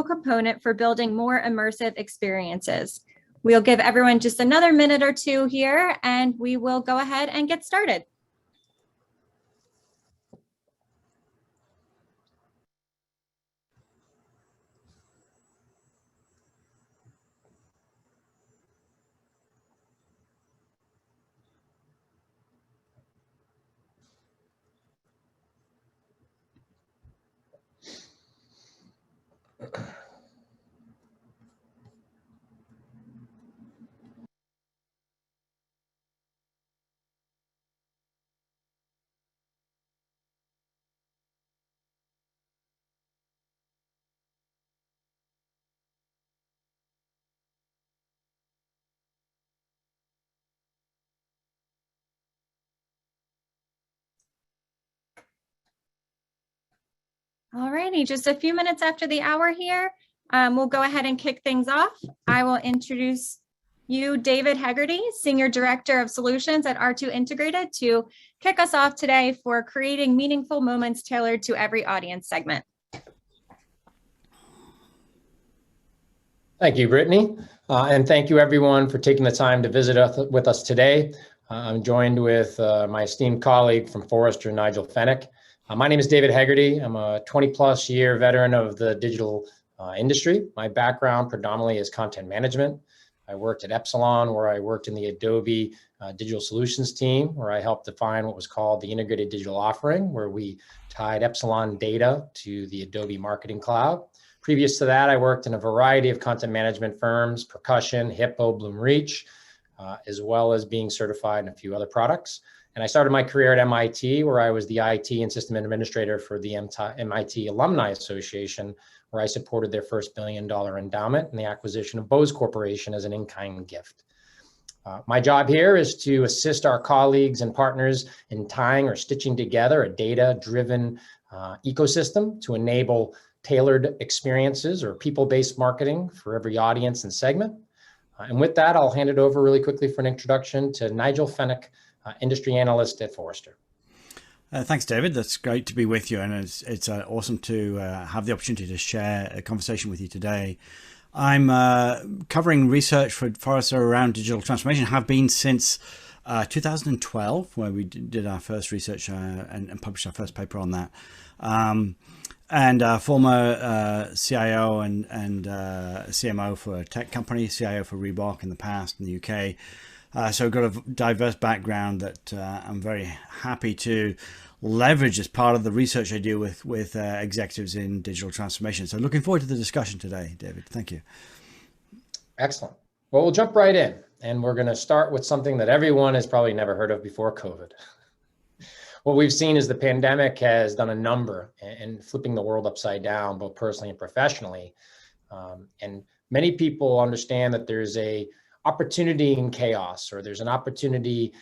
critical component for building more immersive experiences. We'll give everyone just another minute or two here, and we will go ahead and get started. All righty, just a few minutes after the hour here, we'll go ahead and kick things off. I will introduce you, David Hegarty, Senior Director of Solutions at R2 Integrated, to kick us off today for creating meaningful moments tailored to every audience segment. Thank you, Brittany. And thank you everyone for taking the time to visit with us today. I'm joined with my esteemed colleague from Forrester, Nigel Fenwick. My name is David Hegarty. I'm a 20+ year veteran of the digital industry. My background predominantly is content management. I worked at Epsilon, where I worked in the Adobe digital solutions team, where I helped define what was called the integrated digital offering, where we tied Epsilon data to the Adobe Marketing Cloud. Previous to that, I worked in a variety of content management firms, Percussion, Hippo, Bloom Reach, as well as being certified in a few other products. And I started my career at MIT, where I was the IT and system administrator for the MIT Alumni Association, where I supported their first $1 billion endowment and the acquisition of Bose Corporation as an in-kind gift. My job here is to assist our colleagues and partners in tying or stitching together a data-driven ecosystem to enable tailored experiences or people-based marketing for every audience and segment. And with that, I'll hand it over really quickly for an introduction to Nigel Fenwick, Industry Analyst at Forrester. Thanks, David. That's great to be with you, and it's awesome to have the opportunity to share a conversation with you today. I'm covering research for Forrester around digital transformation, have been since 2012, where we did our first research and published our first paper on that. And former CIO and CMO for a tech company, CIO for Reebok in the past in the UK. So I've got a diverse background that I'm very happy to leverage as part of the research I do with executives in digital transformation. So looking forward to the discussion today, David. Thank you. Excellent. Well, we'll jump right in, and we're going to start with something that everyone has probably never heard of before, COVID. What we've seen is the pandemic has done a number in flipping the world upside down, both personally and professionally. And many people understand that there's a opportunity in chaos, or there's an opportunity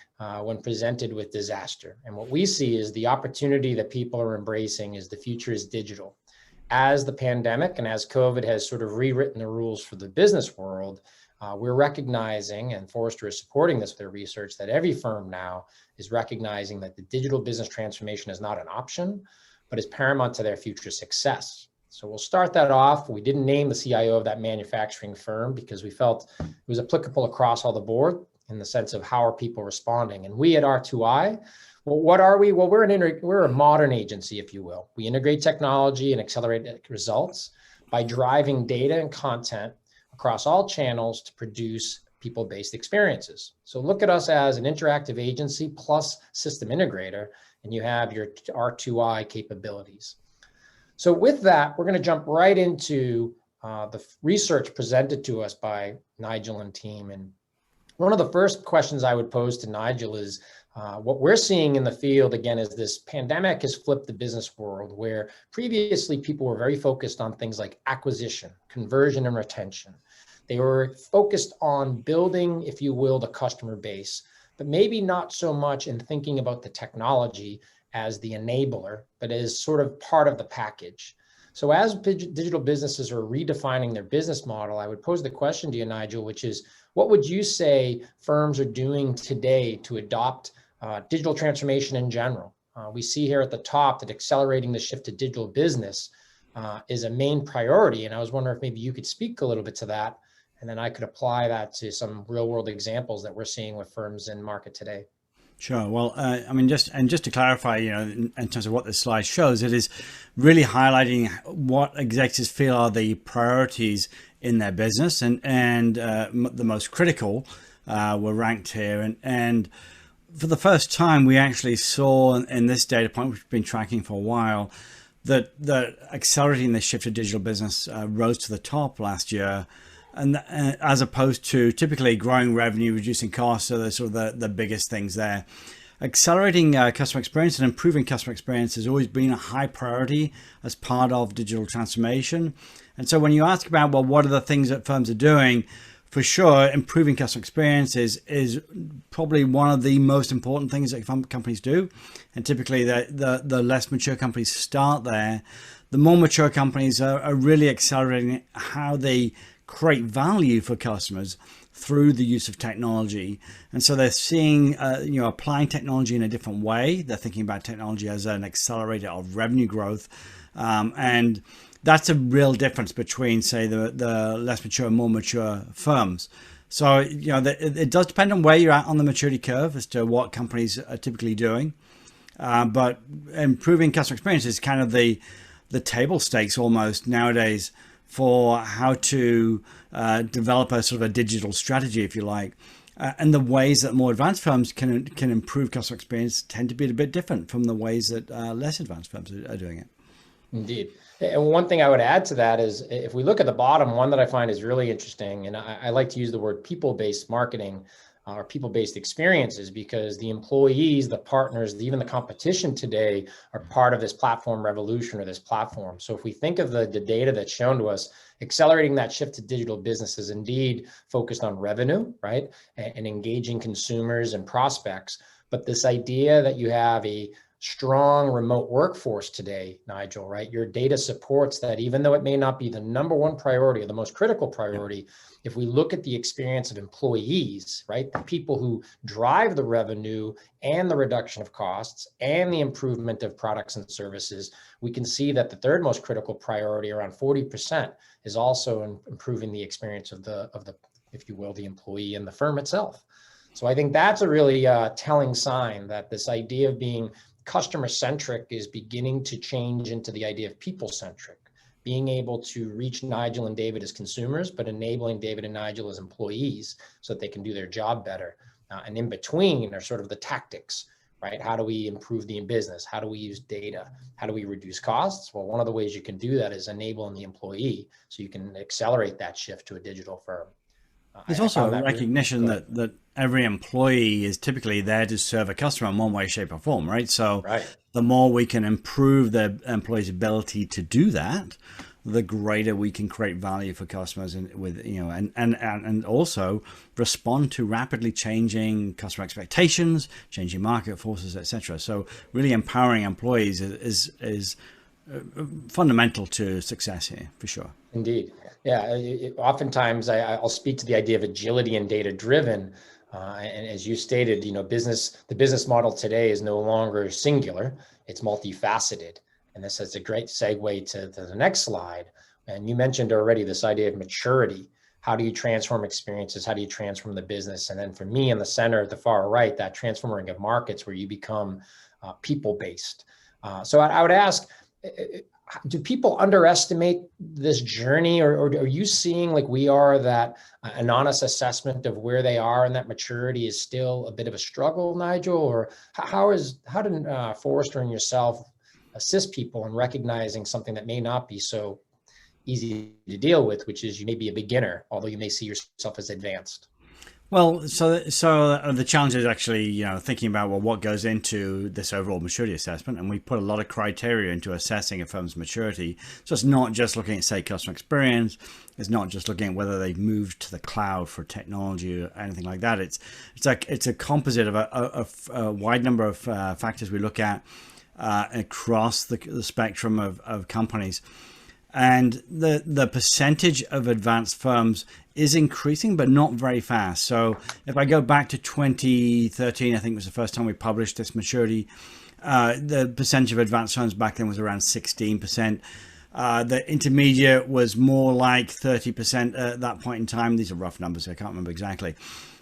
when presented with disaster. And what we see is the opportunity that people are embracing is the future is digital. As the pandemic and as COVID has sort of rewritten the rules for the business world, we're recognizing, and Forrester is supporting this with their research, that every firm now is recognizing that the digital business transformation is not an option, but is paramount to their future success. So we'll start that off. We didn't name the CIO of that manufacturing firm because we felt it was applicable across all the board in the sense of how are people responding. And we at R2I, well, what are we? Well, we're a modern agency, if you will. We integrate technology and accelerate results by driving data and content across all channels to produce people-based experiences. So look at us as an interactive agency plus system integrator, and you have your R2I capabilities. So with that, we're going to jump right into the research presented to us by Nigel and team. And one of the first questions I would pose to Nigel is what we're seeing in the field, again, is this pandemic has flipped the business world, where previously people were very focused on things like acquisition, conversion, and retention. They were focused on building, if you will, the customer base, but maybe not so much in thinking about the technology as the enabler, but as sort of part of the package. So as digital businesses are redefining their business model, I would pose the question to you, Nigel, which is, what would you say firms are doing today to adopt digital transformation in general? We see here at the top that accelerating the shift to digital business, is a main priority. And I was wondering if maybe you could speak a little bit to that, and then I could apply that to some real world examples that we're seeing with firms in market today. Sure. Well, I mean, just to clarify, in terms of what this slide shows, it is really highlighting what executives feel are the priorities in their business, and the most critical were ranked here. And for the first time, we actually saw in this data point, which we've been tracking for a while, that accelerating the shift to digital business rose to the top last year. And as opposed to typically growing revenue, reducing costs, so those sort of the biggest things there. Accelerating customer experience and improving customer experience has always been a high priority as part of digital transformation. And so when you ask about, well, what are the things that firms are doing, for sure, improving customer experience is probably one of the most important things that companies do. And typically the less mature companies start there. The more mature companies are really accelerating how they create value for customers through the use of technology. And so they're seeing, applying technology in a different way. They're thinking about technology as an accelerator of revenue growth. And that's a real difference between, say, the less mature and more mature firms. So, it does depend on where you're at on the maturity curve as to what companies are typically doing. But improving customer experience is kind of the table stakes almost nowadays for how to develop a sort of a digital strategy, if you like. And the ways that more advanced firms can improve customer experience tend to be a bit different from the ways that less advanced firms are doing it. Indeed. And one thing I would add to that is, if we look at the bottom, one that I find is really interesting, and I like to use the word people-based marketing or people-based experiences, because the employees, the partners, even the competition today are part of this platform revolution or this platform. So if we think of the data that's shown to us, accelerating that shift to digital business is indeed focused on revenue, right? And engaging consumers and prospects. But this idea that you have a strong remote workforce today, Nigel, right? Your data supports that, even though it may not be the number one priority or the most critical priority, if we look at the experience of employees, right, the people who drive the revenue and the reduction of costs and the improvement of products and services, we can see that the third most critical priority, around 40%, is also improving the experience of the, if you will, the employee and the firm itself. So I think that's a really telling sign that this idea of being customer-centric is beginning to change into the idea of people-centric, being able to reach Nigel and David as consumers, but enabling David and Nigel as employees so that they can do their job better. And in between are sort of the tactics, right? How do we improve the business? How do we use data? How do we reduce costs? Well, one of the ways you can do that is enabling the employee so you can accelerate that shift to a digital firm. There's also a recognition that every employee is typically there to serve a customer in one way, shape, or form, right? So the more we can improve the employee's ability to do that, the greater we can create value for customers, and with and also respond to rapidly changing customer expectations, changing market forces, etc. So really empowering employees is fundamental to success here, for sure. Indeed. Yeah. Oftentimes I'll speak to the idea of agility and data driven. And as you stated, the business model today is no longer singular, it's multifaceted. And this is a great segue to the next slide. And you mentioned already this idea of maturity. How do you transform experiences? How do you transform the business? And then for me in the center at the far right, that transforming of markets, where you become people-based. So I would ask, do people underestimate this journey, or are you seeing, like we are, that an honest assessment of where they are and that maturity is still a bit of a struggle, Nigel? Or how did Forrester and yourself assist people in recognizing something that may not be so easy to deal with, which is you may be a beginner, although you may see yourself as advanced? Well, so the challenge is actually, thinking about, well, what goes into this overall maturity assessment, and we put a lot of criteria into assessing a firm's maturity. So it's not just looking at, say, customer experience. It's not just looking at whether they've moved to the cloud for technology or anything like that. It's a composite of a wide number of factors we look at across the spectrum of companies. And the percentage of advanced firms is increasing, but not very fast. So if I go back to 2013, I think was the first time we published this maturity, the percentage of advanced firms back then was around 16%. The intermediate was more like 30% at that point in time. These are rough numbers, so I can't remember exactly.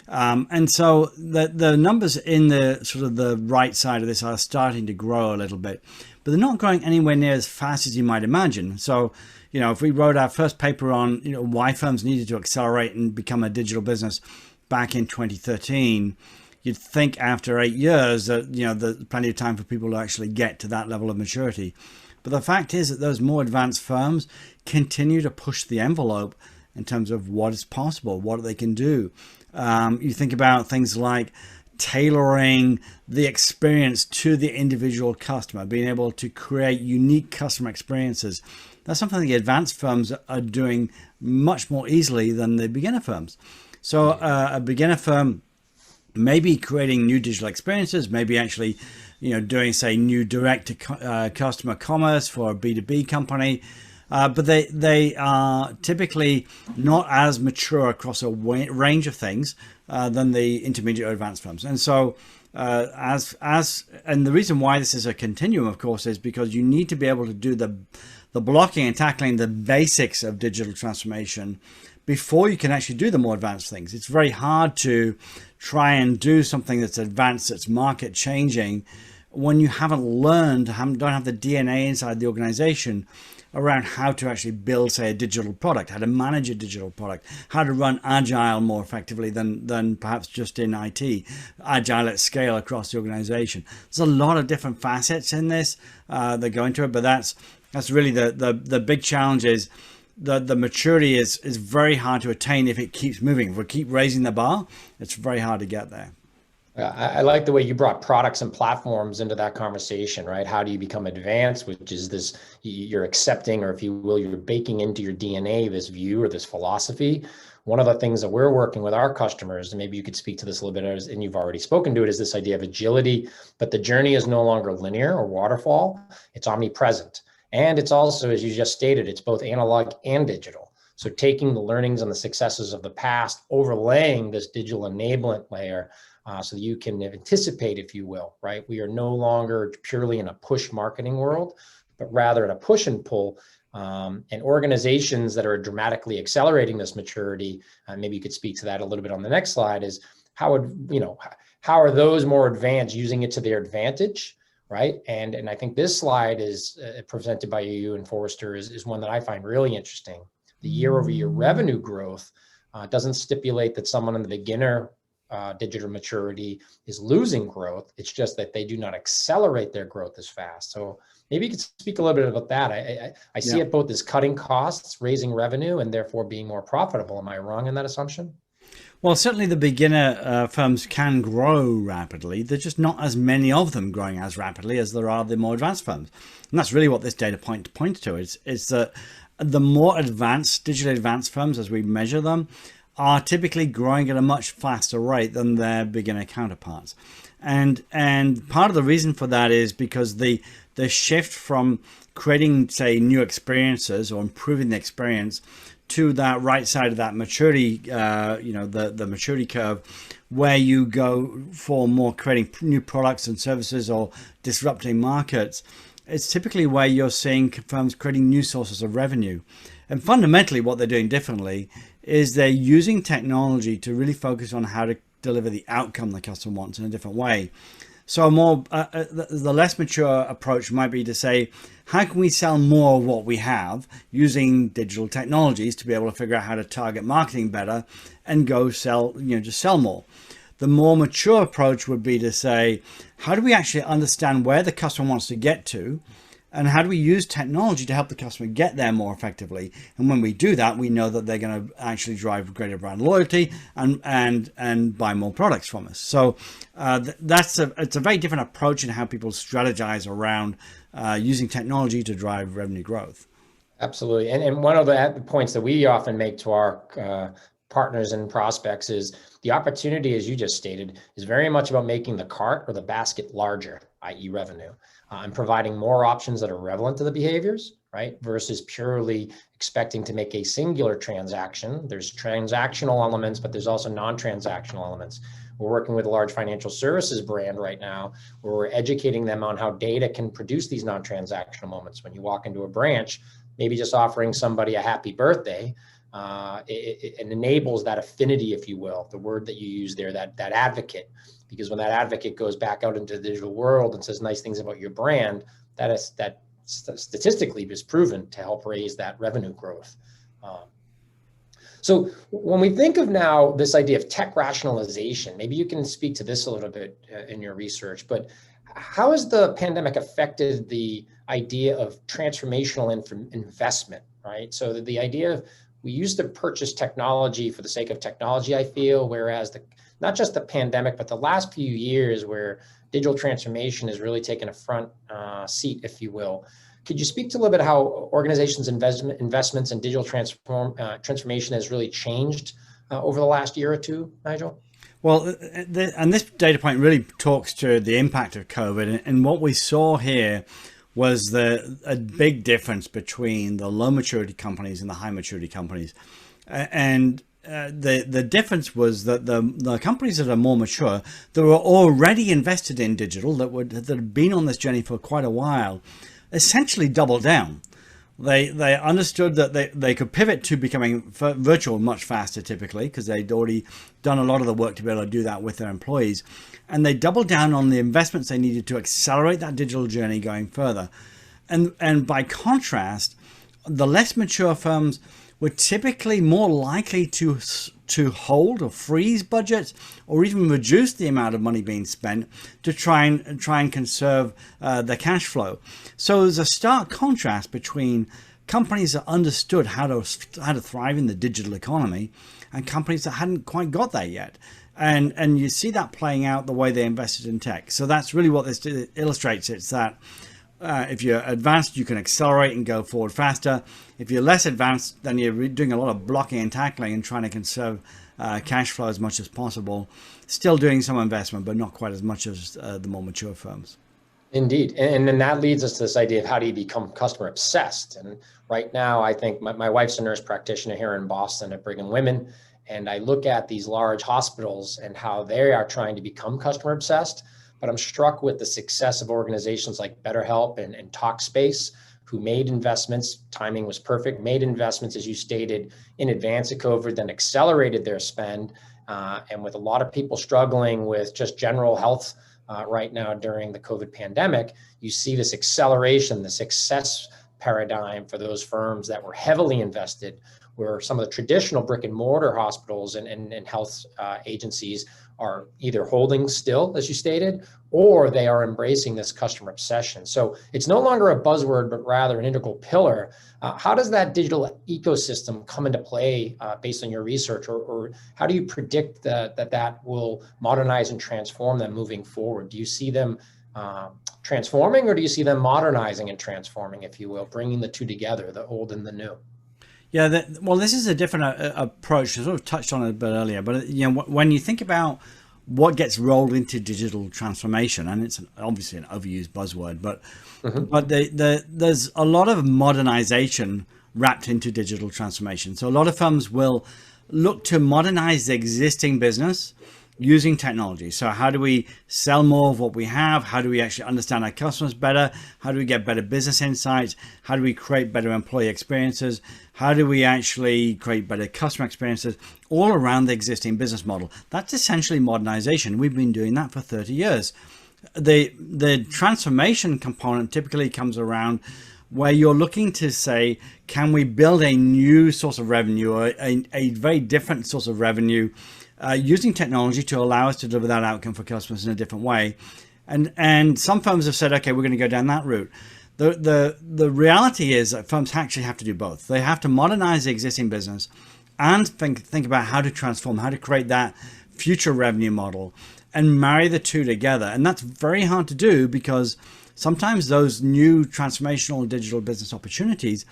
And so the numbers in the sort of the right side of this are starting to grow a little bit, but they're not growing anywhere near as fast as you might imagine. So, if we wrote our first paper on, why firms needed to accelerate and become a digital business back in 2013, you'd think after 8 years that, there's plenty of time for people to actually get to that level of maturity. But the fact is that those more advanced firms continue to push the envelope in terms of what is possible, what they can do. You think about things like tailoring the experience to the individual customer, being able to create unique customer experiences. That's something the advanced firms are doing much more easily than the beginner firms. So a beginner firm may be creating new digital experiences, maybe actually, doing, say, new direct to customer commerce for a B2B company. But they are typically not as mature across a range of things than the intermediate or advanced firms. And so and the reason why this is a continuum, of course, is because you need to be able to do the blocking and tackling the basics of digital transformation before you can actually do the more advanced things. It's very hard to try and do something that's advanced, that's market changing, when you haven't learned, don't have the DNA inside the organization around how to actually build, say, a digital product, how to manage a digital product, how to run agile more effectively than perhaps just in IT, agile at scale across the organization. There's a lot of different facets in this that go into it, but that's really the big challenge is the maturity is very hard to attain if it keeps moving. If we keep raising the bar, it's very hard to get there. I like the way you brought products and platforms into that conversation, right? How do you become advanced, which is this, you're accepting, or if you will, you're baking into your DNA this view or this philosophy. One of the things that we're working with our customers, and maybe you could speak to this a little bit, and you've already spoken to it, is this idea of agility, but the journey is no longer linear or waterfall, it's omnipresent. And it's also, as you just stated, it's both analog and digital. So taking the learnings and the successes of the past, overlaying this digital enablement layer, so that you can anticipate, if you will, right? We are no longer purely in a push marketing world, but rather in a push and pull. And organizations that are dramatically accelerating this maturity, maybe you could speak to that a little bit on the next slide, is how are those more advanced using it to their advantage, right? And I think this slide is presented by you and Forrester is one that I find really interesting. The year-over-year revenue growth doesn't stipulate that someone in the beginner digital maturity is losing growth. It's just that they do not accelerate their growth as fast. So maybe you could speak a little bit about that. I see it both as cutting costs, raising revenue, and therefore being more profitable. Am I wrong in that assumption? Well, certainly the beginner firms can grow rapidly. There's just not as many of them growing as rapidly as there are the more advanced firms. And that's really what this data point points to. Is that the more advanced, digitally advanced firms, as we measure them, are typically growing at a much faster rate than their beginner counterparts. And part of the reason for that is because the shift from creating, say, new experiences or improving the experience to that right side of that maturity, the maturity curve, where you go for more creating new products and services or disrupting markets, it's typically where you're seeing firms creating new sources of revenue. And fundamentally, what they're doing differently is they're using technology to really focus on how to deliver the outcome the customer wants in a different way. So the less mature approach might be to say, how can we sell more of what we have using digital technologies to be able to figure out how to target marketing better and go sell, just sell more. The more mature approach would be to say, how do we actually understand where the customer wants to get to? And how do we use technology to help the customer get there more effectively? And when we do that, we know that they're going to actually drive greater brand loyalty and buy more products from us. So it's a very different approach in how people strategize around using technology to drive revenue growth. Absolutely. And one of the points that we often make to our partners and prospects is the opportunity, as you just stated, is very much about making the cart or the basket larger, i.e. revenue. And providing more options that are relevant to the behaviors, right? Versus purely expecting to make a singular transaction. There's transactional elements, but there's also non-transactional elements. We're working with a large financial services brand right now where we're educating them on how data can produce these non-transactional moments. When you walk into a branch, maybe just offering somebody a happy birthday, it enables that affinity, if you will, the word that you use there, that advocate. Because when that advocate goes back out into the digital world and says nice things about your brand, that statistically is proven to help raise that revenue growth. So when we think of now this idea of tech rationalization, maybe you can speak to this a little bit in your research, but how has the pandemic affected the idea of transformational investment, right? So the idea of, we used to purchase technology for the sake of technology, I feel, whereas not just the pandemic, but the last few years where digital transformation has really taken a front seat, if you will. Could you speak to a little bit how organizations' investments in digital transformation has really changed over the last year or two, Nigel? Well, and this data point really talks to the impact of COVID. And what we saw here was a big difference between the low maturity companies and the high maturity companies. And the difference was that the companies that are more mature, that were already invested in digital, that had been on this journey for quite a while, essentially doubled down. They understood that they could pivot to becoming virtual much faster, typically, because they'd already done a lot of the work to be able to do that with their employees. And they doubled down on the investments they needed to accelerate that digital journey going further. And by contrast, the less mature firms were typically more likely to hold or freeze budgets, or even reduce the amount of money being spent to try and conserve the cash flow. So there's a stark contrast between companies that understood how to thrive in the digital economy and companies that hadn't quite got there yet. And you see that playing out the way they invested in tech. So that's really what this illustrates. It's that if you're advanced, you can accelerate and go forward faster. If you're less advanced, then you're doing a lot of blocking and tackling and trying to conserve cash flow as much as possible. Still doing some investment, but not quite as much as the more mature firms. Indeed. And then that leads us to this idea of how do you become customer obsessed? And right now, I think my wife's a nurse practitioner here in Boston at Brigham Women. And I look at these large hospitals and how they are trying to become customer obsessed. But I'm struck with the success of organizations like BetterHelp and Talkspace, who made investments, timing was perfect, made investments, as you stated, in advance of COVID, then accelerated their spend. And with a lot of people struggling with just general health right now during the COVID pandemic, you see this acceleration, the success paradigm for those firms that were heavily invested, where some of the traditional brick and mortar hospitals and health agencies are either holding still, as you stated, or they are embracing this customer obsession. So it's no longer a buzzword, but rather an integral pillar. How does that digital ecosystem come into play based on your research, or how do you predict that will modernize and transform them moving forward? Do you see them transforming, or do you see them modernizing and transforming, if you will, bringing the two together, the old and the new? Yeah, well, this is a different approach. I sort of touched on it a bit earlier, but when you think about what gets rolled into digital transformation, and it's obviously an overused buzzword, but there's a lot of modernization wrapped into digital transformation. So a lot of firms will look to modernize the existing business using technology. So how do we sell more of what we have? How do we actually understand our customers better? How do we get better business insights? How do we create better employee experiences? How do we actually create better customer experiences all around the existing business model? That's essentially modernization. We've been doing that for 30 years. The transformation component typically comes around where you're looking to say, can we build a new source of revenue, or a very different source of revenue, using technology to allow us to deliver that outcome for customers in a different way? And some firms have said, okay, we're going to go down that route. The reality is that firms actually have to do both. They have to modernize the existing business and think about how to transform, how to create that future revenue model and marry the two together. And that's very hard to do, because sometimes those new transformational digital business opportunities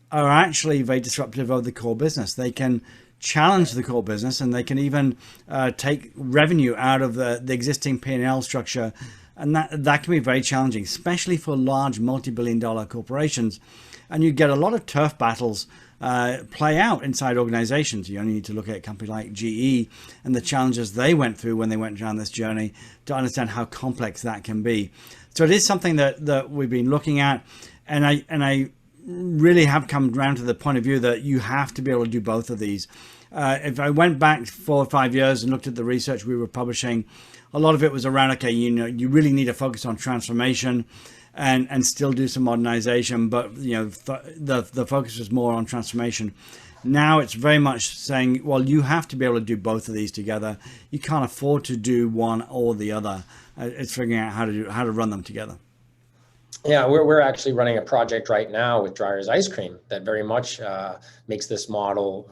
are actually very disruptive of the core business. They can challenge the core business, and they can even take revenue out of the existing P&L structure. And that can be very challenging, especially for large multi-billion-dollar corporations. And you get a lot of turf battles play out inside organizations. You only need to look at a company like GE and the challenges they went through when they went down this journey to understand how complex that can be. So it is something that we've been looking at. And I really have come around to the point of view that you have to be able to do both of these. If I went back 4 or 5 years and looked at the research we were publishing, a lot of it was around, okay, you really need to focus on transformation and still do some modernization, but the focus was more on transformation. Now it's very much saying, well, you have to be able to do both of these together. You can't afford to do one or the other. It's figuring out how to run them together. Yeah, we're actually running a project right now with Dreyer's Ice Cream that very much makes this model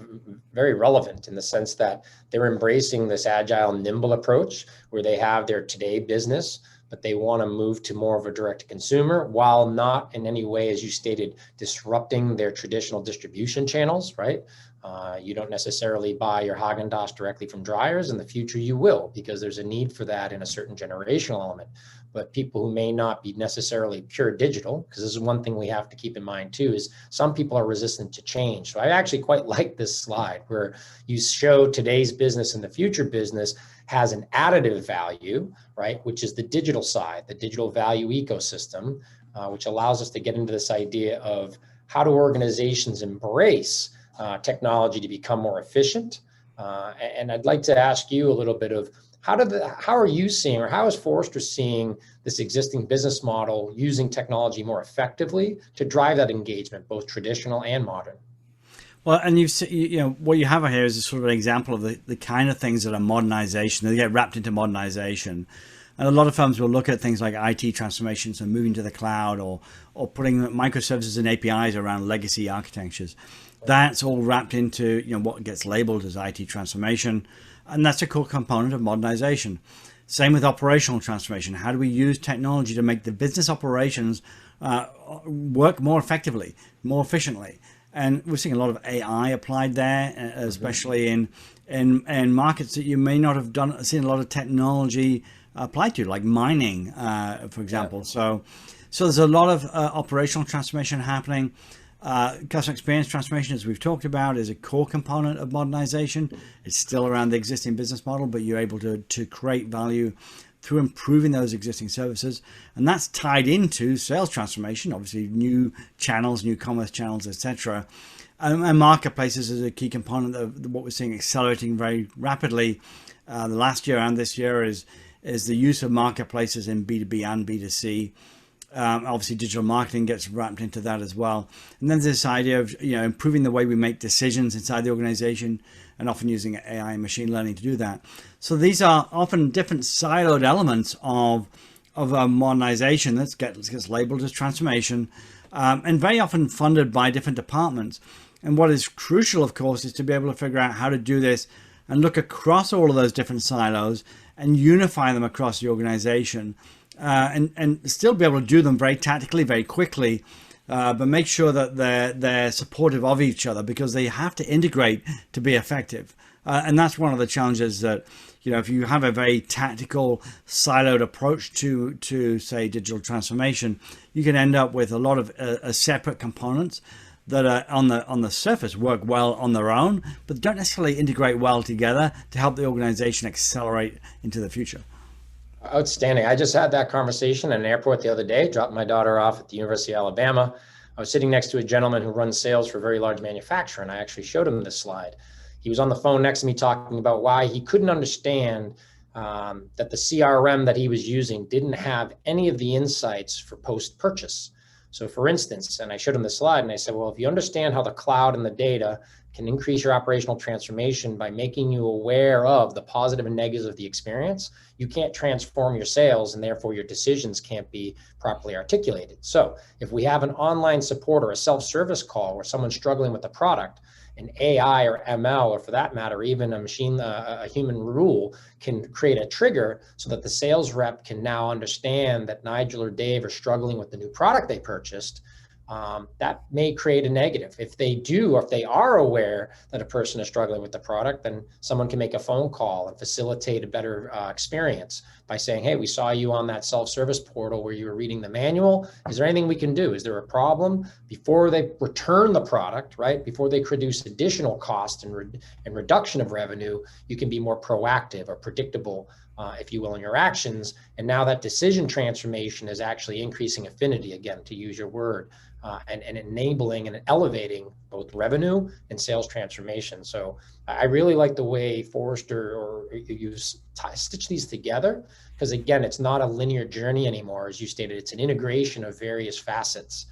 very relevant in the sense that they're embracing this agile, nimble approach where they have their today business, but they want to move to more of a direct to consumer while not in any way, as you stated, disrupting their traditional distribution channels, right? You don't necessarily buy your Haagen-Dazs directly from Dreyer's. In the future, you will, because there's a need for that in a certain generational element. But people who may not be necessarily pure digital, because this is one thing we have to keep in mind too, is some people are resistant to change. So I actually quite like this slide where you show today's business and the future business has an additive value, right? Which is the digital side, the digital value ecosystem, which allows us to get into this idea of how do organizations embrace technology to become more efficient. And I'd like to ask you a little bit of how are you seeing, or how is Forrester seeing this existing business model using technology more effectively to drive that engagement, both traditional and modern? Well, and what you have here is a sort of an example of the kind of things that are modernization. They get wrapped into modernization. And a lot of firms will look at things like IT transformations and moving to the cloud or putting microservices and APIs around legacy architectures. That's all wrapped into what gets labeled as IT transformation. And that's a core component of modernization. Same with operational transformation. How do we use technology to make the business operations work more effectively, more efficiently? And we're seeing a lot of AI applied there, especially in markets that you may not have seen a lot of technology applied to, like mining, for example. So there's a lot of operational transformation happening. Customer experience transformation, as we've talked about, is a core component of modernization. It's still around the existing business model, but you're able to create value through improving those existing services. And that's tied into sales transformation, obviously new channels, new commerce channels, etc. And marketplaces is a key component of what we're seeing accelerating very rapidly. The last year and this year is the use of marketplaces in B2B and B2C. Obviously, digital marketing gets wrapped into that as well. And then this idea of improving the way we make decisions inside the organization, and often using AI and machine learning to do that. So these are often different siloed elements of a modernization that gets labeled as transformation, and very often funded by different departments. And what is crucial, of course, is to be able to figure out how to do this and look across all of those different silos and unify them across the organization. And still be able to do them very tactically, very quickly, but make sure that they're supportive of each other, because they have to integrate to be effective. And that's one of the challenges that, if you have a very tactical, siloed approach to say digital transformation, you can end up with a lot of separate components that are on the surface work well on their own, but don't necessarily integrate well together to help the organization accelerate into the future. Outstanding. I just had that conversation at an airport the other day, dropped my daughter off at the University of Alabama. I was sitting next to a gentleman who runs sales for a very large manufacturer, and I actually showed him this slide. He was on the phone next to me talking about why he couldn't understand that the CRM that he was using didn't have any of the insights for post-purchase. So for instance, and I showed him the slide and I said, well, if you understand how the cloud and the data can increase your operational transformation by making you aware of the positive and negatives of the experience, you can't transform your sales, and therefore your decisions can't be properly articulated. So if we have an online support or a self-service call where someone's struggling with the product, an AI or ML, or for that matter, even a human rule can create a trigger so that the sales rep can now understand that Nigel or Dave are struggling with the new product they purchased. That may create a negative. If they are aware that a person is struggling with the product, then someone can make a phone call and facilitate a better experience by saying, hey, we saw you on that self-service portal where you were reading the manual. Is there anything we can do? Is there a problem? Before they return the product, right? Before they produce additional cost and reduction of revenue, you can be more proactive or predictable if you will, in your actions. And now that decision transformation is actually increasing affinity, again, to use your word, and enabling and elevating both revenue and sales transformation. So I really like the way Forrester or you stitch these together, because again, it's not a linear journey anymore. As you stated, it's an integration of various facets.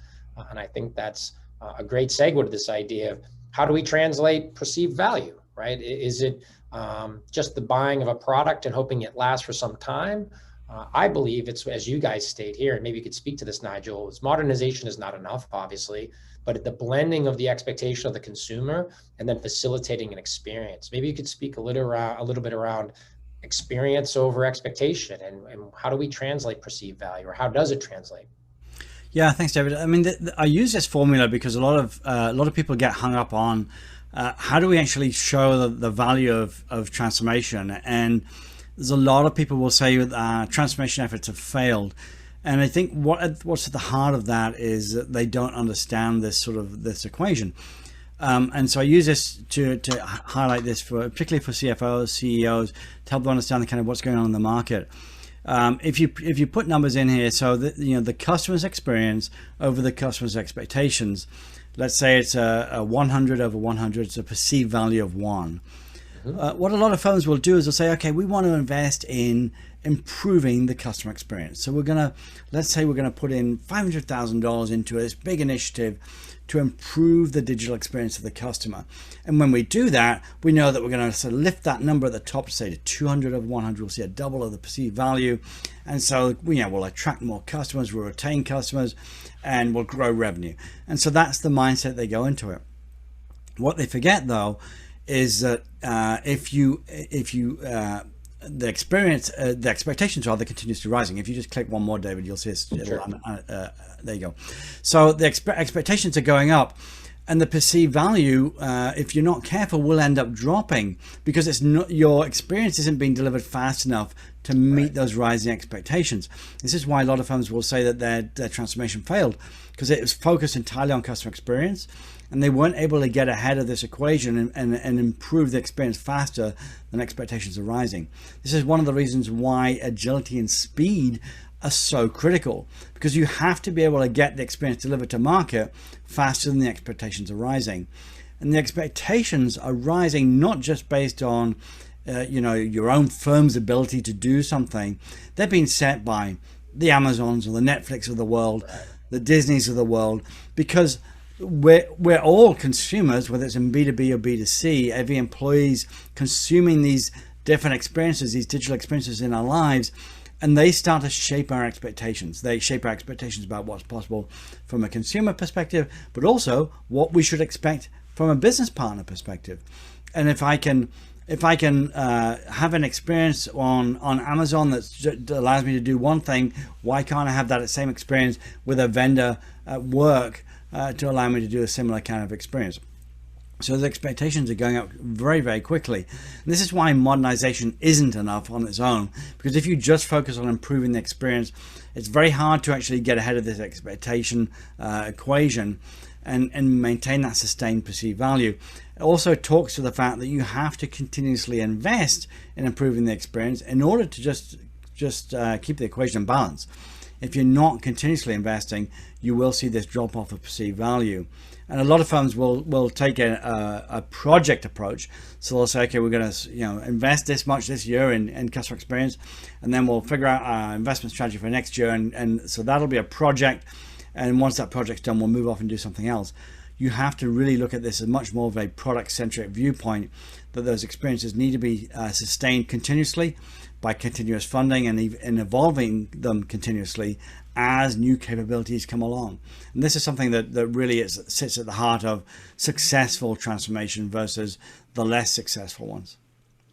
And I think that's a great segue to this idea of how do we translate perceived value, right? Is it just the buying of a product and hoping it lasts for some time? I believe it's, as you guys state here, and maybe you could speak to this, Nigel, is modernization is not enough, obviously, but the blending of the expectation of the consumer and then facilitating an experience. Maybe you could speak a little bit around experience over expectation, and how do we translate perceived value, or how does it translate? Yeah, thanks, David. I mean, I use this formula because a lot of people get hung up on how do we actually show the value of transformation. And there's a lot of people will say transformation efforts have failed. And I think what's at the heart of that is that they don't understand this equation. And so I use this to highlight this particularly for CFOs, CEOs, to help them understand the kind of what's going on in the market. If you put numbers in here, so the customer's experience over the customer's expectations, let's say it's a 100 over 100, it's a perceived value of 1. What a lot of firms will do is they'll say, okay, we want to invest in improving the customer experience. So let's say we're going to put in $500,000 into this big initiative to improve the digital experience of the customer. And when we do that, we know that we're going to sort of lift that number at the top, say to 200 over 100, we'll see a double of the perceived value. And so we'll attract more customers, we'll retain customers, and we'll grow revenue. And so that's the mindset they go into it. What they forget, though, is that the expectations are continuously rising. If you just click one more, David, you'll see it's, sure. There you go. So the expectations are going up, and the perceived value, if you're not careful, will end up dropping because it's not, your experience isn't being delivered fast enough to meet those rising expectations. This is why a lot of firms will say that their transformation failed, because it was focused entirely on customer experience, and they weren't able to get ahead of this equation and improve the experience faster than expectations are rising. This is one of the reasons why agility and speed are so critical, because you have to be able to get the experience delivered to market faster than the expectations are rising. And the expectations are rising not just based on your own firm's ability to do something. They're being set by the Amazons or the Netflix of the world, the Disneys of the world, because we're all consumers, whether it's in B2B or B2C. Every employee's consuming these different experiences, these digital experiences in our lives, and they start to shape our expectations. They shape our expectations about what's possible from a consumer perspective, but also what we should expect from a business partner perspective. And if I can have an experience on Amazon that allows me to do one thing, why can't I have that same experience with a vendor at work to allow me to do a similar kind of experience? So the expectations are going up very, very quickly. And this is why modernization isn't enough on its own, because if you just focus on improving the experience, it's very hard to actually get ahead of this expectation equation and maintain that sustained perceived value. It also talks to the fact that you have to continuously invest in improving the experience in order to just keep the equation in balance. If you're not continuously investing, you will see this drop off of perceived value. And a lot of firms will take a project approach. So they'll say, okay, we're going to invest this much this year in customer experience, and then we'll figure out our investment strategy for next year. And so that'll be a project. And once that project's done, we'll move off and do something else. You have to really look at this as much more of a product-centric viewpoint, that those experiences need to be sustained continuously by continuous funding and evolving them continuously as new capabilities come along. And this is something that really sits at the heart of successful transformation versus the less successful ones.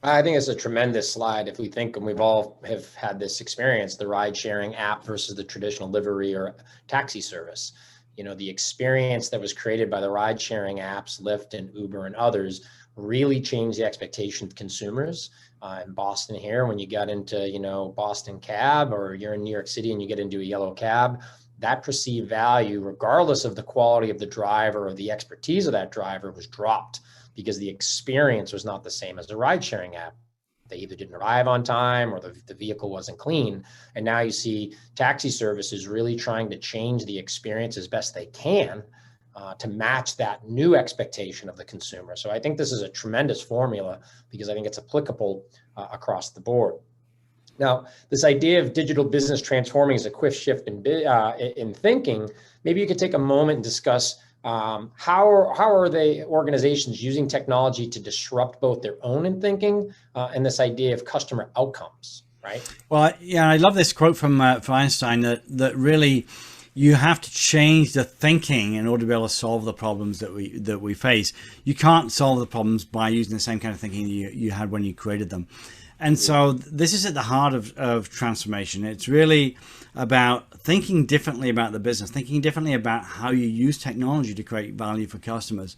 I think it's a tremendous slide. If we think, and we've all have had this experience, the ride sharing app versus the traditional livery or taxi service. The experience that was created by the ride sharing apps, Lyft and Uber and others, really changed the expectation of consumers. In Boston here, when you got into, Boston cab, or you're in New York City and you get into a yellow cab, that perceived value, regardless of the quality of the driver or the expertise of that driver, was dropped because the experience was not the same as the ride sharing app. they either didn't arrive on time or the vehicle wasn't clean. And now you see taxi services really trying to change the experience as best they can to match that new expectation of the consumer. So I think this is a tremendous formula because I think it's applicable across the board. Now, this idea of digital business transforming is a quick shift in thinking. Maybe you could take a moment and discuss how are the organizations using technology to disrupt both their own thinking and this idea of customer outcomes, right? Well, yeah, I love this quote from Einstein that really you have to change the thinking in order to be able to solve the problems that we face. You can't solve the problems by using the same kind of thinking you had when you created them. And so this is at the heart of transformation. It's really about thinking differently about the business, thinking differently about how you use technology to create value for customers,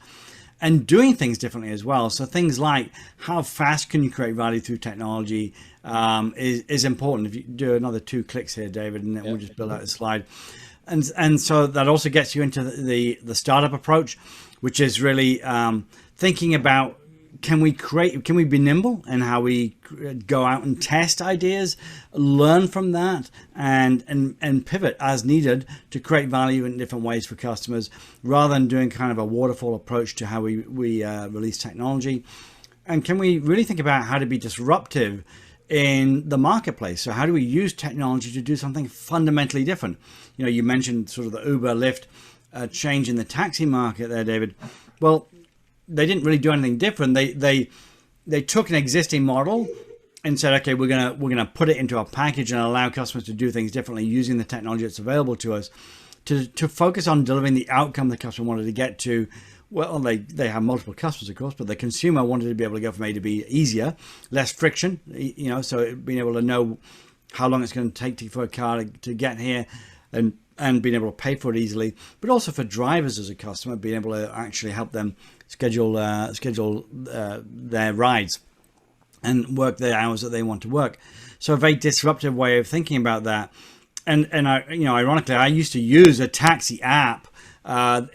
and doing things differently as well. So things like how fast can you create value through technology is important. If you do another 2 clicks here, David, and then we'll just build out a slide. And so that also gets you into the startup approach, which is really thinking about, can we be nimble in how we go out and test ideas, learn from that, and pivot as needed to create value in different ways for customers, rather than doing kind of a waterfall approach to how we release technology. And can we really think about how to be disruptive in the marketplace? So how do we use technology to do something fundamentally different? You know, you mentioned sort of the Uber, Lyft change in the taxi market there, David. Well, they didn't really do anything different. They took an existing model and said, okay, we're gonna put it into a package and allow customers to do things differently using the technology that's available to us to focus on delivering the outcome the customer wanted to get to. Well, they have multiple customers, of course, but the consumer wanted to be able to go from A to B easier, less friction, you know, so being able to know how long it's going to take for a car to get here and being able to pay for it easily, but also for drivers as a customer, being able to actually help them schedule their rides and work the hours that they want to work. So a very disruptive way of thinking about that. And I, you know, ironically, I used to use a taxi app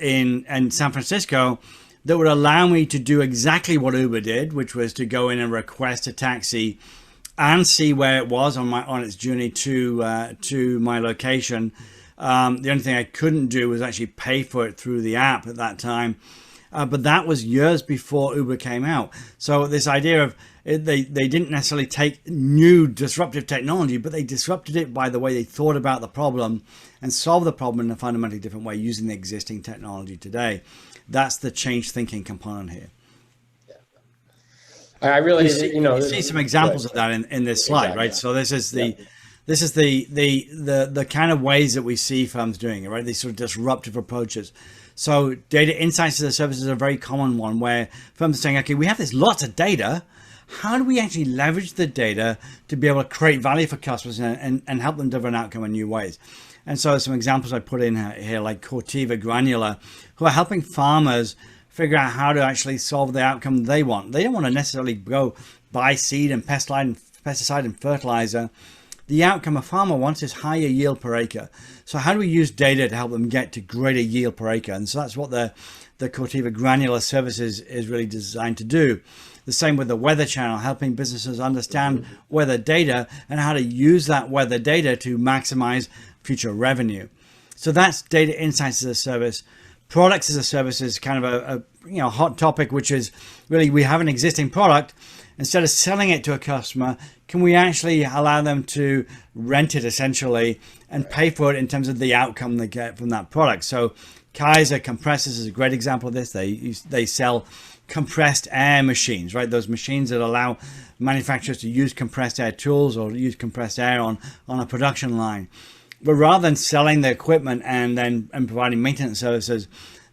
in San Francisco that would allow me to do exactly what Uber did, which was to go in and request a taxi and see where it was on its journey to my location. The only thing I couldn't do was actually pay for it through the app at that time. But that was years before Uber came out. So this idea of they didn't necessarily take new disruptive technology, but they disrupted it by the way they thought about the problem and solved the problem in a fundamentally different way using the existing technology today. That's the change thinking component here. I really, you see some examples of that in this slide, exactly, right? Yeah. So this is the kind of ways that we see firms doing it, right? These sort of disruptive approaches. So data insights as a service is a very common one where firms are saying, okay, we have this lots of data. How do we actually leverage the data to be able to create value for customers and help them deliver an outcome in new ways? And so some examples I put in here, like Corteva Granular, who are helping farmers figure out how to actually solve the outcome they want. They don't want to necessarily go buy seed and pesticide and fertilizer. The outcome a farmer wants is higher yield per acre. So how do we use data to help them get to greater yield per acre? And so that's what the Corteva Granular Services is really designed to do. The same with the Weather Channel, helping businesses understand weather data and how to use that weather data to maximize future revenue. So that's data insights as a service. Products as a service is kind of a hot topic, which is really we have an existing product. Instead of selling it to a customer, can we actually allow them to rent it essentially and pay for it in terms of the outcome they get from that product? So Kaiser Compressors is a great example of this. They sell compressed air machines, right? Those machines that allow manufacturers to use compressed air tools or use compressed air on a production line. But rather than selling the equipment and providing maintenance services,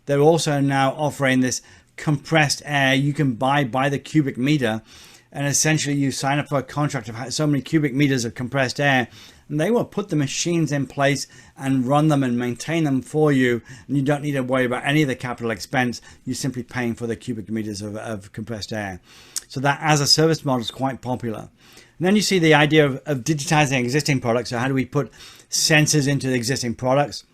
they're also now offering this compressed air you can buy by the cubic meter. And essentially you sign up for a contract of so many cubic meters of compressed air, and they will put the machines in place and run them and maintain them for you. And you don't need to worry about any of the capital expense. You're simply paying for the cubic meters of compressed air. So that as a service model is quite popular. And then you see the idea of digitizing existing products. So how do we put sensors into the existing products?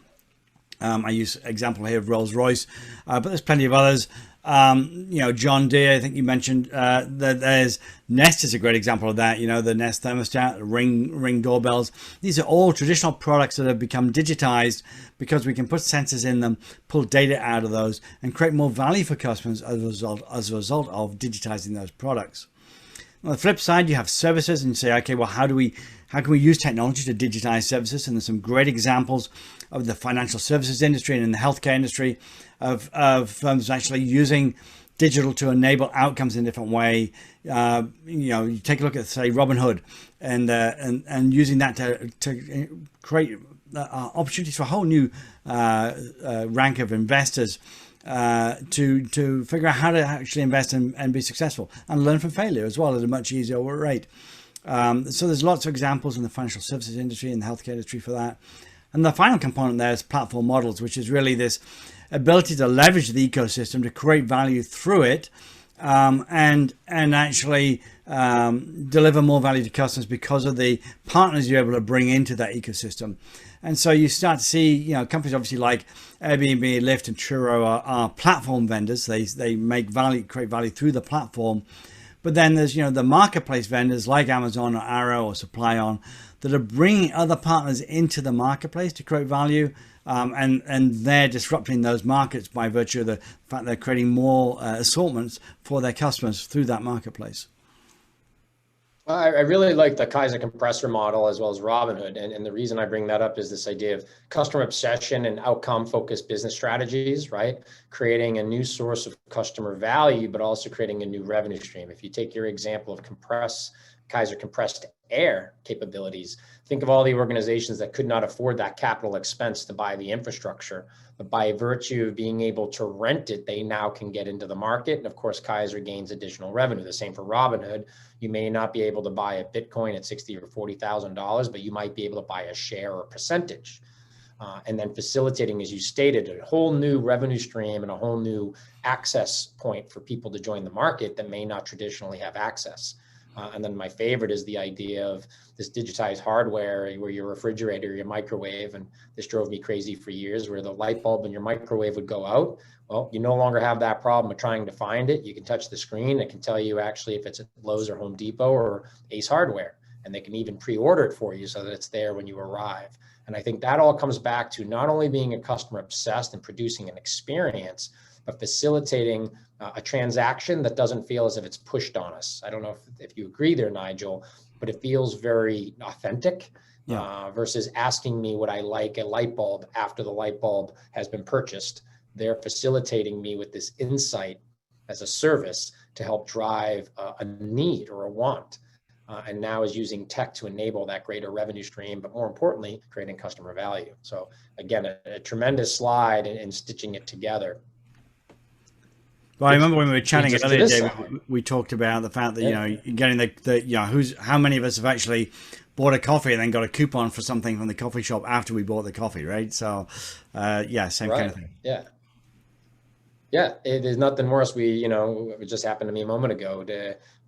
I use an example here of Rolls-Royce, but there's plenty of others. John Deere, I think you mentioned that there's Nest is a great example of that. The Nest thermostat, Ring doorbells. These are all traditional products that have become digitized because we can put sensors in them, pull data out of those, and create more value for customers as a result of digitizing those products. On the flip side, you have services, and you say, okay, well, how can we use technology to digitize services? And there's some great examples of the financial services industry and in the healthcare industry of firms actually using digital to enable outcomes in a different way. You take a look at, say, Robinhood and using that to create opportunities for a whole new rank of investors to figure out how to actually invest and be successful and learn from failure as well at a much easier rate. So there's lots of examples in the financial services industry and the healthcare industry for that. And the final component there is platform models, which is really this ability to leverage the ecosystem to create value through it, and actually deliver more value to customers because of the partners you're able to bring into that ecosystem. And so you start to see, companies obviously like Airbnb, Lyft, and Turo are platform vendors. They create value through the platform. But then there's, the marketplace vendors like Amazon or Arrow or SupplyOn that are bringing other partners into the marketplace to create value. And they're disrupting those markets by virtue of the fact they're creating more assortments for their customers through that marketplace. I really like the Kaiser Compressor model as well as Robinhood. And the reason I bring that up is this idea of customer obsession and outcome-focused business strategies, right? Creating a new source of customer value, but also creating a new revenue stream. If you take your example of Kaiser compressed air capabilities, think of all the organizations that could not afford that capital expense to buy the infrastructure, but by virtue of being able to rent it, they now can get into the market. And of course, Kaiser gains additional revenue. The same for Robinhood. You may not be able to buy a Bitcoin at $60,000 or $40,000, but you might be able to buy a share or percentage. And then facilitating, as you stated, a whole new revenue stream and a whole new access point for people to join the market that may not traditionally have access. And then my favorite is the idea of this digitized hardware where your refrigerator, your microwave, and this drove me crazy for years, where the light bulb in your microwave would go out. Well, you no longer have that problem of trying to find it. You can touch the screen. It can tell you actually if it's at Lowe's or Home Depot or Ace Hardware, and they can even pre-order it for you so that it's there when you arrive. And I think that all comes back to not only being a customer obsessed and producing an experience, but facilitating a transaction that doesn't feel as if it's pushed on us. I don't know if you agree there, Nigel, but it feels very authentic versus asking me would I like a light bulb after the light bulb has been purchased. They're facilitating me with this insight as a service to help drive a need or a want. And now is using tech to enable that greater revenue stream, but more importantly, creating customer value. So again, a tremendous slide and stitching it together. Well, I remember when we were chatting earlier, David, we talked about the fact that, getting how many of us have actually bought a coffee and then got a coupon for something from the coffee shop after we bought the coffee, right? So, same kind of thing. Yeah, there's nothing worse. It just happened to me a moment ago.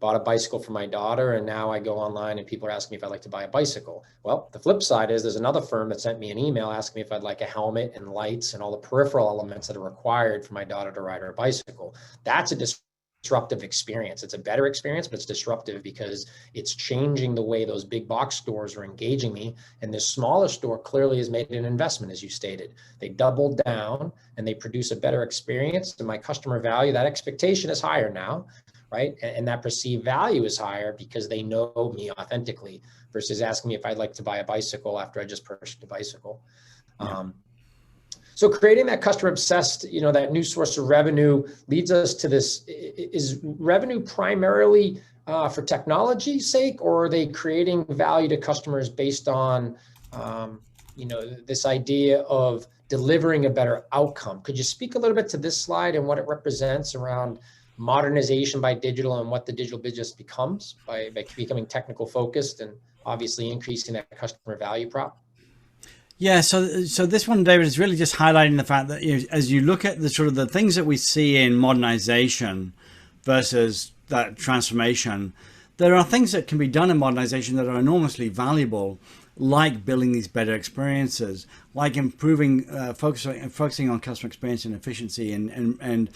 Bought a bicycle for my daughter, and now I go online and people are asking me if I'd like to buy a bicycle. Well, the flip side is there's another firm that sent me an email asking me if I'd like a helmet and lights and all the peripheral elements that are required for my daughter to ride her bicycle. That's a disruptive experience. It's a better experience, but it's disruptive because it's changing the way those big box stores are engaging me. And this smaller store clearly has made an investment, as you stated. They doubled down and they produce a better experience. And my customer value, that expectation is higher now, right? And that perceived value is higher because they know me authentically versus asking me if I'd like to buy a bicycle after I just purchased a bicycle. So creating that customer obsessed, that new source of revenue leads us to this. Is revenue primarily for technology's sake, or are they creating value to customers based on, this idea of delivering a better outcome? Could you speak a little bit to this slide and what it represents around modernization by digital and what the digital business becomes by becoming technical focused and obviously increasing that customer value prop? Yeah, so this one, David, is really just highlighting the fact that as you look at the sort of the things that we see in modernization versus that transformation, there are things that can be done in modernization that are enormously valuable, like building these better experiences, like improving, focusing on customer experience and efficiency, and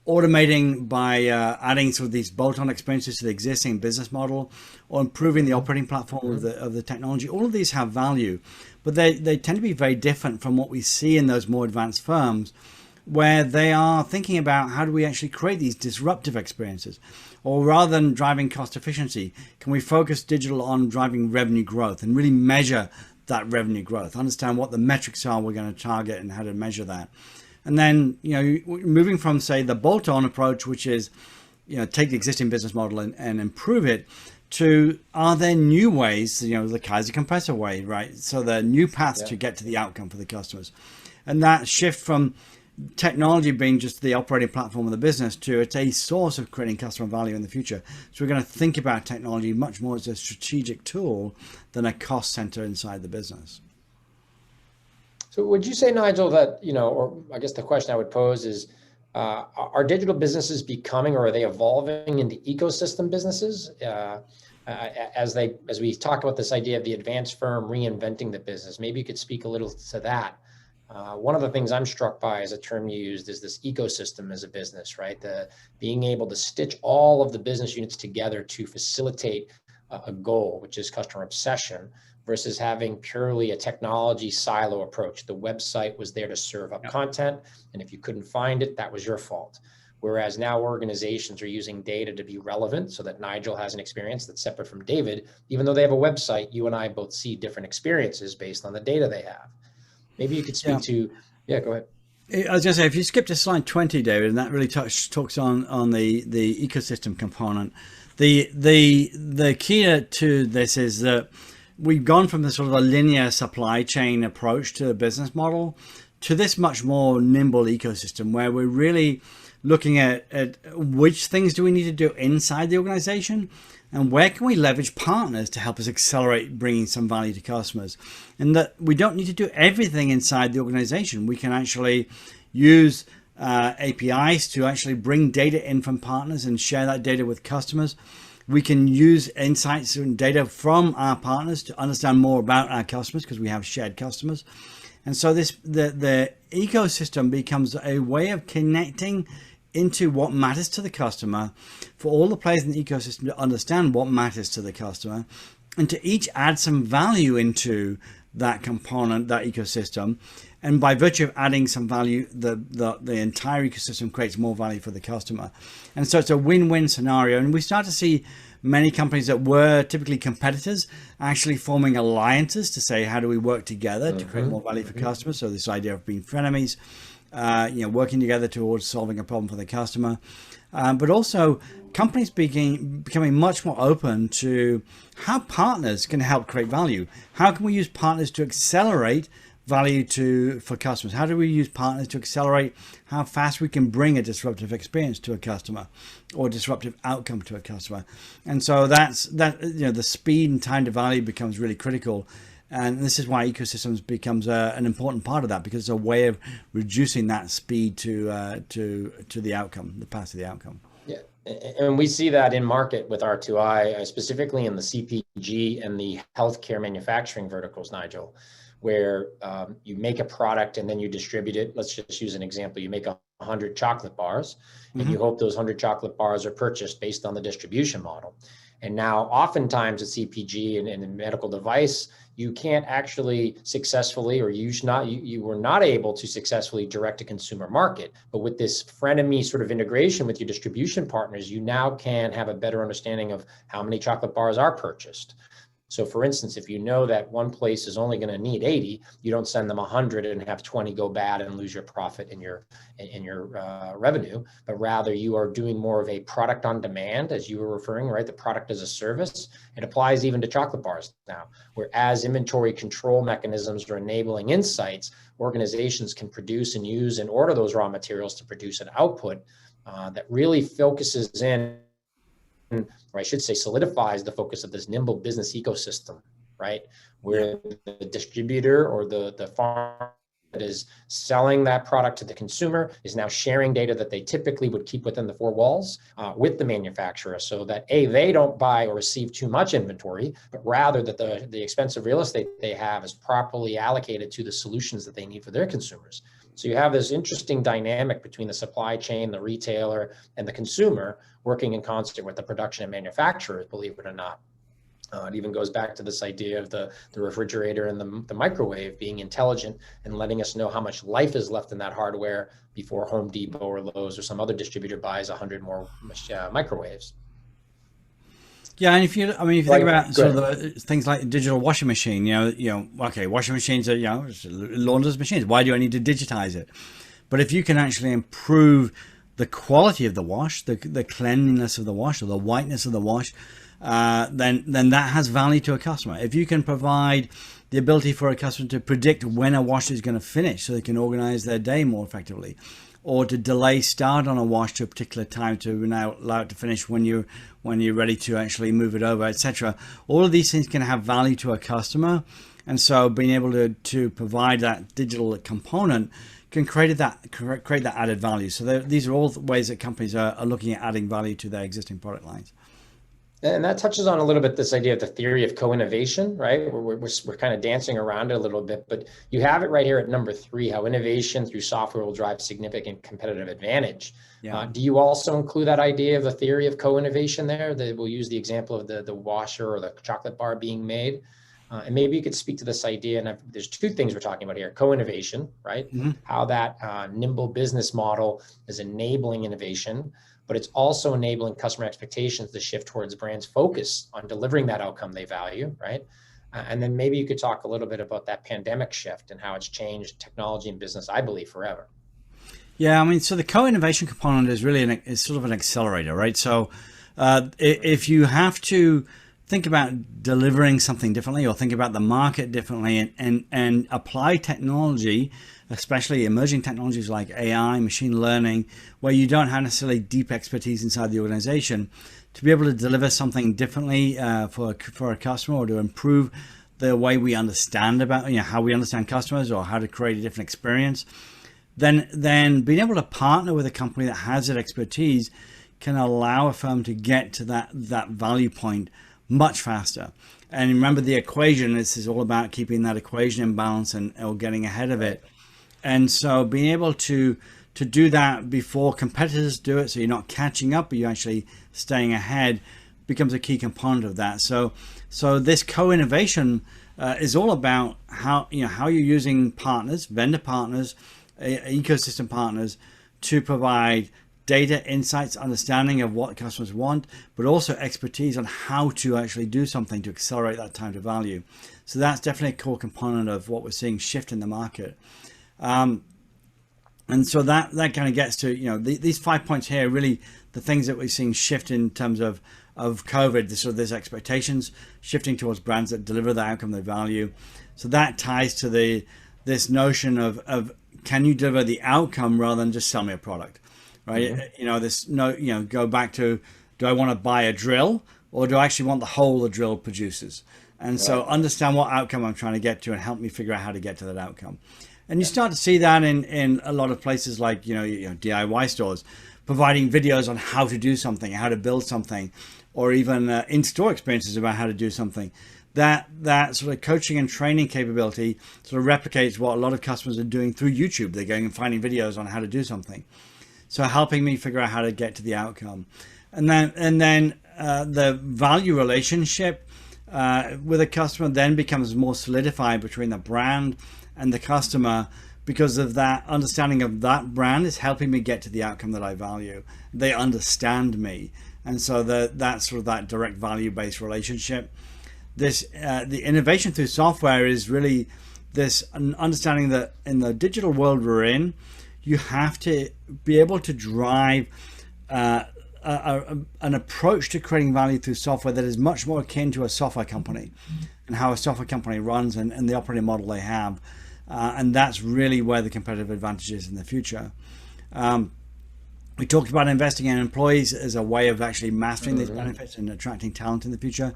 automating by adding sort of these bolt-on experiences to the existing business model, or improving the operating platform of the technology. All of these have value, but they tend to be very different from what we see in those more advanced firms, where they are thinking about how do we actually create these disruptive experiences, or rather than driving cost efficiency, can we focus digital on driving revenue growth and really measure that revenue growth, understand what the metrics are we're going to target and how to measure that. And then, moving from, say, the bolt-on approach, which is, take the existing business model and improve it, to are there new ways, the Kaiser Compressor way, right? So the new paths to get to the outcome for the customers. And that shift from technology being just the operating platform of the business to it's a source of creating customer value in the future. So we're going to think about technology much more as a strategic tool than a cost center inside the business. So would you say, Nigel, that, or I guess the question I would pose is, are digital businesses becoming, or are they evolving into ecosystem businesses? As we talk about this idea of the advanced firm reinventing the business, maybe you could speak a little to that. One of the things I'm struck by as a term you used is this ecosystem as a business, right? The being able to stitch all of the business units together to facilitate a goal, which is customer obsession, versus having purely a technology silo approach. The website was there to serve up content, and if you couldn't find it, that was your fault. Whereas now organizations are using data to be relevant, so that Nigel has an experience that's separate from David. Even though they have a website, you and I both see different experiences based on the data they have. Maybe you could speak to, go ahead. I was going to say, if you skip to slide 20, David, and that really talks on the ecosystem component, the key to this is that we've gone from the sort of a linear supply chain approach to the business model to this much more nimble ecosystem, where we're really looking at which things do we need to do inside the organization, and where can we leverage partners to help us accelerate bringing some value to customers. And that we don't need to do everything inside the organization. We can actually use APIs to actually bring data in from partners and share that data with customers. We can use insights and data from our partners to understand more about our customers, because we have shared customers. And so the ecosystem becomes a way of connecting into what matters to the customer, for all the players in the ecosystem to understand what matters to the customer, and to each add some value into that component, that ecosystem. And by virtue of adding some value, the entire ecosystem creates more value for the customer. And so it's a win-win scenario. And we start to see many companies that were typically competitors actually forming alliances to say, how do we work together to create more value for customers? So this idea of being frenemies, working together towards solving a problem for the customer. But also companies becoming much more open to how partners can help create value. How can we use partners to accelerate value for customers? How do we use partners to accelerate how fast we can bring a disruptive experience to a customer, or disruptive outcome to a customer? And so the speed and time to value becomes really critical. And this is why ecosystems becomes an important part of that, because it's a way of reducing that speed to the outcome, the path to the outcome. Yeah, and we see that in market with R2I, specifically in the CPG and the healthcare manufacturing verticals, Nigel, where you make a product and then you distribute it. Let's just use an example. You make 100 chocolate bars, and you hope those 100 chocolate bars are purchased based on the distribution model. And now oftentimes at CPG and in medical device, you can't actually successfully, or you were not able to successfully direct to consumer market. But with this frenemy sort of integration with your distribution partners, you now can have a better understanding of how many chocolate bars are purchased. So for instance, if you know that one place is only going to need 80, you don't send them 100 and have 20 go bad and lose your profit in your revenue, but rather you are doing more of a product on demand, as you were referring, right? The product as a service. It applies even to chocolate bars now, where as inventory control mechanisms are enabling insights, organizations can produce and use and order those raw materials to produce an output that really focuses in, or I should say solidifies the focus of this nimble business ecosystem, right? Where the distributor or the farm that is selling that product to the consumer is now sharing data that they typically would keep within the four walls with the manufacturer, so that they don't buy or receive too much inventory, but rather that the expensive real estate they have is properly allocated to the solutions that they need for their consumers. So you have this interesting dynamic between the supply chain, the retailer, and the consumer working in concert with the production and manufacturers, believe it or not. It even goes back to this idea of the refrigerator and the microwave being intelligent and letting us know how much life is left in that hardware before Home Depot or Lowe's or some other distributor buys 100 more microwaves. Yeah, and if you think about sort of the things like digital washing machine, okay, washing machines are, laundress machines. Why do I need to digitize it? But if you can actually improve the quality of the wash, the cleanliness of the wash, or the whiteness of the wash, then that has value to a customer. If you can provide the ability for a customer to predict when a wash is going to finish so they can organize their day more effectively, or to delay start on a wash to a particular time to now allow it to finish when you're ready to actually move it over, etc. All of these things can have value to a customer, and so being able to provide that digital component can create that added value. So these are all ways that companies are looking at adding value to their existing product lines. And that touches on a little bit this idea of the theory of co-innovation, right? We're kind of dancing around it a little bit, but you have it right here at number 3, how innovation through software will drive significant competitive advantage. Yeah. Do you also include that idea of the theory of co-innovation there? That we'll use the example of the washer or the chocolate bar being made. And maybe you could speak to this idea. And there's 2 things we're talking about here: co-innovation, right? Mm-hmm. How that nimble business model is enabling innovation, but it's also enabling customer expectations to shift towards brands' focus on delivering that outcome they value, right? And then maybe you could talk a little bit about that pandemic shift and how it's changed technology and business, I believe, forever. Yeah, so the co-innovation component is really is sort of an accelerator, right? So if you have to think about delivering something differently, or think about the market differently, and apply technology, especially emerging technologies like AI, machine learning, where you don't have necessarily deep expertise inside the organization, to be able to deliver something differently for a customer, or to improve the way we understand about how we understand customers, or how to create a different experience, then being able to partner with a company that has that expertise can allow a firm to get to that value point much faster. And remember the equation, this is all about keeping that equation in balance or getting ahead of it. And so being able to do that before competitors do it, so you're not catching up, but you're actually staying ahead, becomes a key component of that. So this co-innovation is all about how you're using partners, vendor partners, ecosystem partners, to provide data, insights, understanding of what customers want, but also expertise on how to actually do something to accelerate that time to value. So that's definitely a core component of what we're seeing shift in the market. And so that kind of gets to, these 5 points here, really the things that we're seeing shift in terms of COVID, there's expectations shifting towards brands that deliver the outcome they value. So that ties to this notion of can you deliver the outcome rather than just sell me a product, right? Mm-hmm. Go back to, do I want to buy a drill, or do I actually want the hole the drill produces? And so understand what outcome I'm trying to get to, and help me figure out how to get to that outcome. And you start to see that in a lot of places like, DIY stores, providing videos on how to do something, how to build something, or even in-store experiences about how to do something. That sort of coaching and training capability sort of replicates what a lot of customers are doing through YouTube. They're going and finding videos on how to do something. So helping me figure out how to get to the outcome. And then the value relationship with a customer then becomes more solidified between the brand and the customer, because of that understanding of that brand is helping me get to the outcome that I value. They understand me. And so that's sort of that direct value-based relationship. The innovation through software is really this understanding that in the digital world we're in, you have to be able to drive an approach to creating value through software that is much more akin to a software company, and how a software company runs, and the operating model they have. And that's really where the competitive advantage is in the future. We talked about investing in employees as a way of actually mastering these benefits and attracting talent in the future.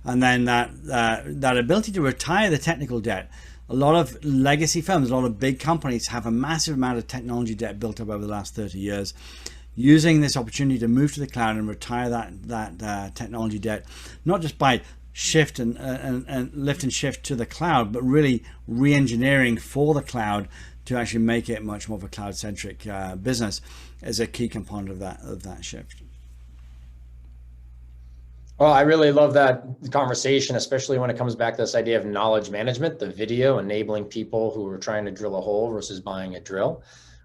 And then that ability to retire the technical debt. A lot of legacy firms, a lot of big companies have a massive amount of technology debt built up over the last 30 years. Using this opportunity to move to the cloud and retire that technology debt, not just by shift and lift and shift to the cloud, but really re-engineering for the cloud to actually make it much more of a cloud-centric business is a key component of that shift. Well, I really love that conversation, especially when it comes back to this idea of knowledge management, the video enabling people who are trying to drill a hole versus buying a drill,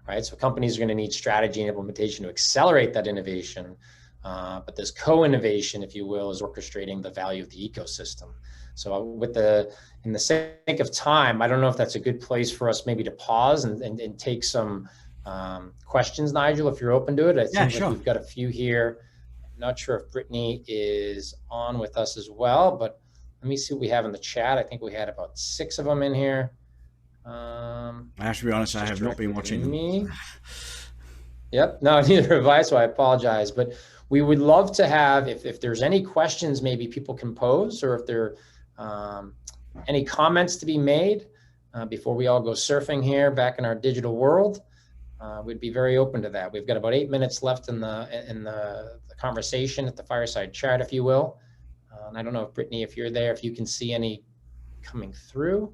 right? So companies are going to need strategy and implementation to accelerate that innovation. But this co-innovation, if you will, is orchestrating the value of the ecosystem. So in the sake of time, I don't know if that's a good place for us maybe to pause and take some questions, Nigel, if you're open to it. It seems like we've got a few here. Not sure if Brittany is on with us as well, but let me see what we have in the chat. I think we had about 6 of them in here. I have to be honest, I have not been watching them. Yep, no, neither have I, so I apologize. But we would love to have, if there's any questions maybe people can pose, or if there are any comments to be made before we all go surfing here back in our digital world. We'd be very open to that. We've got about 8 minutes left in the conversation at the fireside chat, if you will. And I don't know if Brittany, if you're there, if you can see any coming through.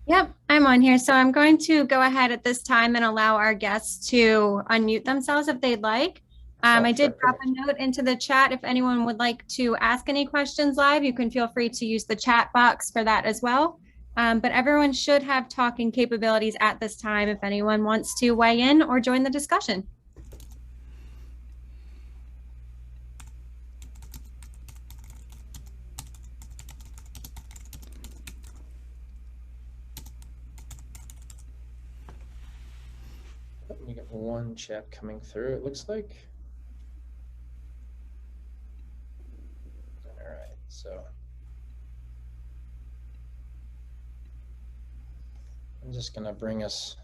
Yep, I'm on here. So I'm going to go ahead at this time and allow our guests to unmute themselves if they'd like. I did drop a note into the chat. If anyone would like to ask any questions live, you can feel free to use the chat box for that as well. But everyone should have talking capabilities at this time if anyone wants to weigh in or join the discussion. We got one chat coming through, it looks like. All right, so I'm just going to bring us.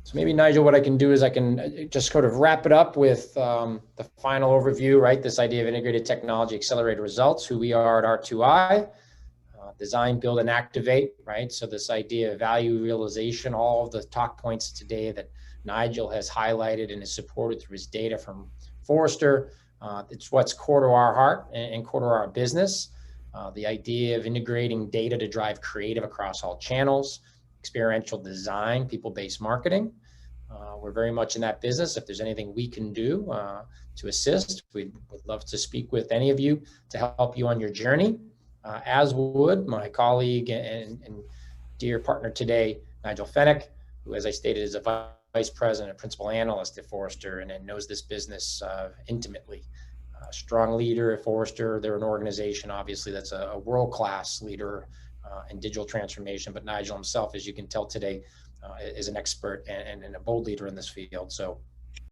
So maybe, Nigel, what I can do is I can just sort of wrap it up with the final overview, right? This idea of integrated technology, accelerated results, who we are at R2I, design, build, and activate, right? So this idea of value realization, all of the talk points today that Nigel has highlighted and is supported through his data from Forrester. It's what's core to our heart and core to our business. The idea of integrating data to drive creative across all channels, experiential design, people-based marketing. We're very much in that business. If there's anything we can do to assist, we'd love to speak with any of you to help you on your journey, as would my colleague and dear partner today, Nigel Fenwick, who, as I stated, is a vice president and principal analyst at Forrester and knows this business intimately. Strong leader at Forrester. They're an organization, obviously, that's a world-class leader in digital transformation. But Nigel himself, as you can tell today, is an expert and a bold leader in this field. So